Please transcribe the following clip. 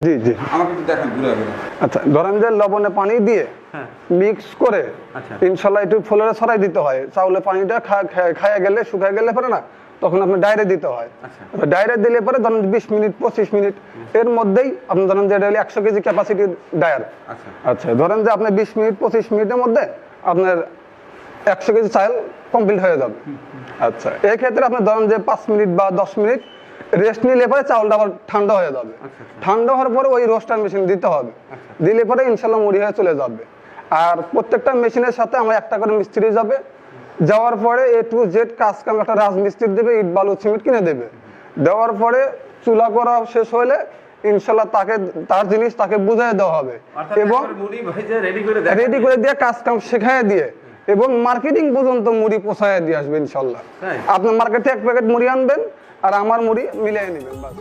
জি জি আমাকে একটু দেখান ঘুরে ঘুরে। আচ্ছা, ধরেন যে লবণে পানি দিয়ে হ্যাঁ মিক্স করে আচ্ছা ইনশাল্লাহ একটু ফ্লোরে ছড়াই দিতে হয়। চাউলে পানিটা খাইয়া গেলে শুকায় গেলে পরে না, তখন আপনি ডাইরে দিতে হয়। আচ্ছা ডাইরে দিলে পরে ধরেন 20 মিনিট 25 মিনিট এর মধ্যেই আপনি ধরেন যে এটা হলো 100 কেজি ক্যাপাসিটির ডায়ার। আচ্ছা আচ্ছা, ধরেন যে আপনি 20 মিনিট 25 মিনিটের মধ্যে আপনার 100 কেজি চাল কমপ্লিট হয়ে যাবে। আচ্ছা, এই ক্ষেত্রে আপনি ধরেন যে 5 মিনিট বা 10 মিনিট রেস্ট নিলে পরে চাউলটা আবার ঠান্ডা হয়ে যাবে। আচ্ছা আচ্ছা ঠান্ডা হওয়ার পরে ওই রোস্টার মেশিন দিতে হবে। আচ্ছা দিলে পরে ইনশাল্লাহ মুড়ি হয়ে চলে যাবে। আর প্রত্যেকটা মেশিনের সাথে আমরা একটা করে মিস্ত্রি যাবে। যাওয়ার পরে A to Z কাজ কাম একটা রাজমিস্ত্রি দেবে, ইট বালু সিমেন্ট কিনে দেবে। দেওয়ার পরে চুলা করা শেষ হলে ইনশাল্লাহ তার জিনিস তাকে বুঝিয়ে দেওয়া হবে এবং মুড়ি ভেজে রেডি করে দেন। রেডি করে দিয়ে কাজ কাম শেখায় দিয়ে এবং মার্কেটিং পর্যন্ত মুড়ি পোষায় দিয়ে আসবে ইনশাল্লাহ। তাই? আপনার মার্কেটে এক প্যাকেট মুড়ি আনবেন আর আমার মুড়ি মিলিয়ে নেবেন বাস।